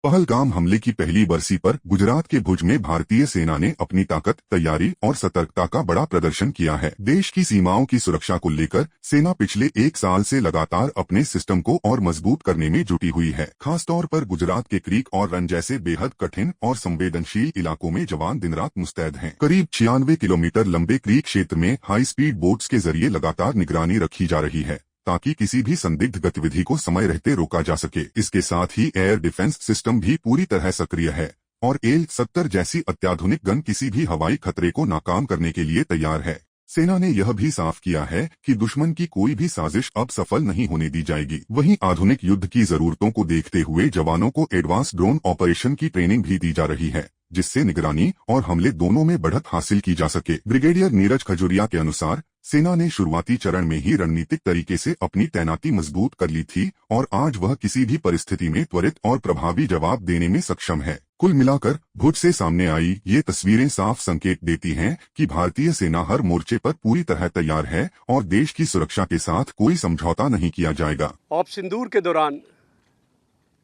पहलगाम हमले की पहली बरसी पर गुजरात के भुज में भारतीय सेना ने अपनी ताकत, तैयारी और सतर्कता का बड़ा प्रदर्शन किया है। देश की सीमाओं की सुरक्षा को लेकर सेना पिछले 1 साल से लगातार अपने सिस्टम को और मजबूत करने में जुटी हुई है। खासतौर पर गुजरात के क्रीक और रन जैसे बेहद कठिन और संवेदनशील इलाकों में जवान दिन रात मुस्तैद हैं। करीब 96 किलोमीटर लंबे क्रीक क्षेत्र में हाई स्पीड बोट्स के जरिए लगातार निगरानी रखी जा रही है ताकि किसी भी संदिग्ध गतिविधि को समय रहते रोका जा सके। इसके साथ ही एयर डिफेंस सिस्टम भी पूरी तरह सक्रिय है और AL-70 जैसी अत्याधुनिक गन किसी भी हवाई खतरे को नाकाम करने के लिए तैयार है। सेना ने यह भी साफ किया है कि दुश्मन की कोई भी साजिश अब सफल नहीं होने दी जाएगी। वहीं आधुनिक युद्ध की जरूरतों को देखते हुए जवानों को एडवांस ड्रोन ऑपरेशन की ट्रेनिंग भी दी जा रही है, जिससे निगरानी और हमले दोनों में बढ़त हासिल की जा सके। ब्रिगेडियर नीरज खजुरिया के अनुसार सेना ने शुरुआती चरण में ही रणनीतिक तरीके से अपनी तैनाती मजबूत कर ली थी और आज वह किसी भी परिस्थिति में त्वरित और प्रभावी जवाब देने में सक्षम है। कुल मिलाकर भुज से सामने आई ये तस्वीरें साफ संकेत देती हैं कि भारतीय सेना हर मोर्चे पर पूरी तरह तैयार है और देश की सुरक्षा के साथ कोई समझौता नहीं किया जाएगा। ऑपरेशन सिंदूर के दौरान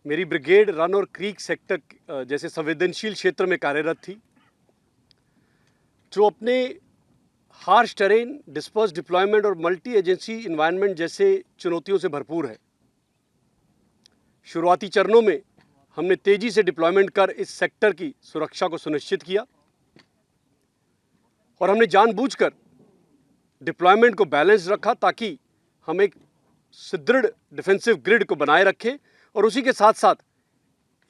मेरी ब्रिगेड रन और क्रीक सेक्टर जैसे संवेदनशील क्षेत्र में कार्यरत थी, जो अपने हार्श टेरेन, डिस्पर्स डिप्लॉयमेंट और मल्टी एजेंसी इन्वायरमेंट जैसे चुनौतियों से भरपूर है। शुरुआती चरणों में हमने तेजी से डिप्लॉयमेंट कर इस सेक्टर की सुरक्षा को सुनिश्चित किया और हमने जानबूझकर डिप्लॉयमेंट को बैलेंस रखा ताकि हम एक सुदृढ़ डिफेंसिव ग्रिड को बनाए रखें और उसी के साथ साथ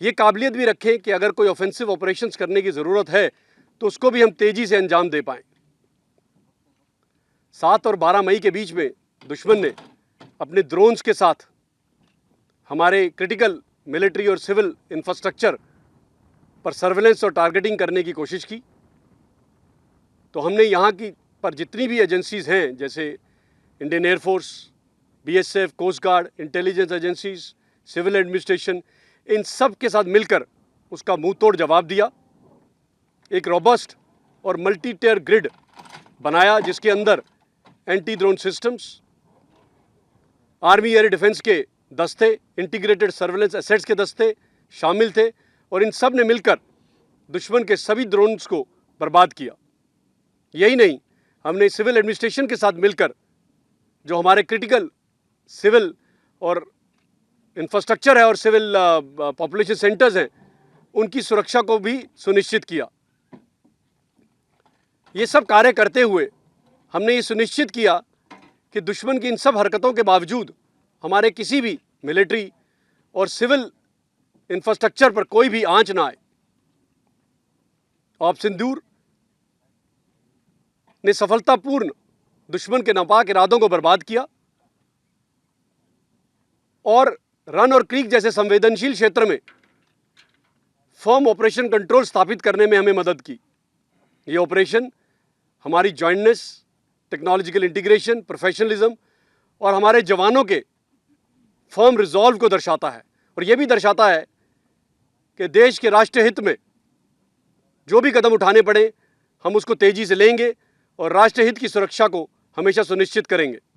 ये काबिलियत भी रखें कि अगर कोई ऑफेंसिव ऑपरेशंस करने की ज़रूरत है तो उसको भी हम तेज़ी से अंजाम दे पाएँ। 7 और 12 मई के बीच में दुश्मन ने अपने ड्रोन्स के साथ हमारे क्रिटिकल मिलिट्री और सिविल इंफ्रास्ट्रक्चर पर सर्वेलेंस और टारगेटिंग करने की कोशिश की। तो हमने यहाँ की पर जितनी भी एजेंसीज़ हैं, जैसे Indian air force, BSF, coast guard, intelligence agencies, civil administration, इन सब के साथ मिलकर उसका मुंह तोड़ जवाब दिया। एक रोबस्ट और मल्टी टियर ग्रिड बनाया जिसके अंदर anti drone systems, army air defence के दस्ते, इंटीग्रेटेड सर्वेलेंस एसेट्स के दस्ते शामिल थे और इन सब ने मिलकर दुश्मन के सभी ड्रोन्स को बर्बाद किया। यही नहीं, हमने सिविल एडमिनिस्ट्रेशन के साथ मिलकर जो हमारे क्रिटिकल सिविल और इंफ्रास्ट्रक्चर है और सिविल पॉपुलेशन सेंटर्स हैं, उनकी सुरक्षा को भी सुनिश्चित किया। ये सब कार्य करते हुए हमने ये सुनिश्चित किया कि दुश्मन की इन सब हरकतों के बावजूद हमारे किसी भी मिलिट्री और सिविल इंफ्रास्ट्रक्चर पर कोई भी आंच ना आए। ऑपरेशन सिंदूर ने सफलतापूर्ण दुश्मन के नापाक इरादों को बर्बाद किया और रन और क्रीक जैसे संवेदनशील क्षेत्र में फर्म ऑपरेशन कंट्रोल स्थापित करने में हमें मदद की। ये ऑपरेशन हमारी जॉइंटनेस, टेक्नोलॉजिकल इंटीग्रेशन, प्रोफेशनलिज्म और हमारे जवानों के फर्म रिजॉल्व को दर्शाता है और यह भी दर्शाता है कि देश के राष्ट्रीय हित में जो भी कदम उठाने पड़े हम उसको तेजी से लेंगे और राष्ट्रीय हित की सुरक्षा को हमेशा सुनिश्चित करेंगे।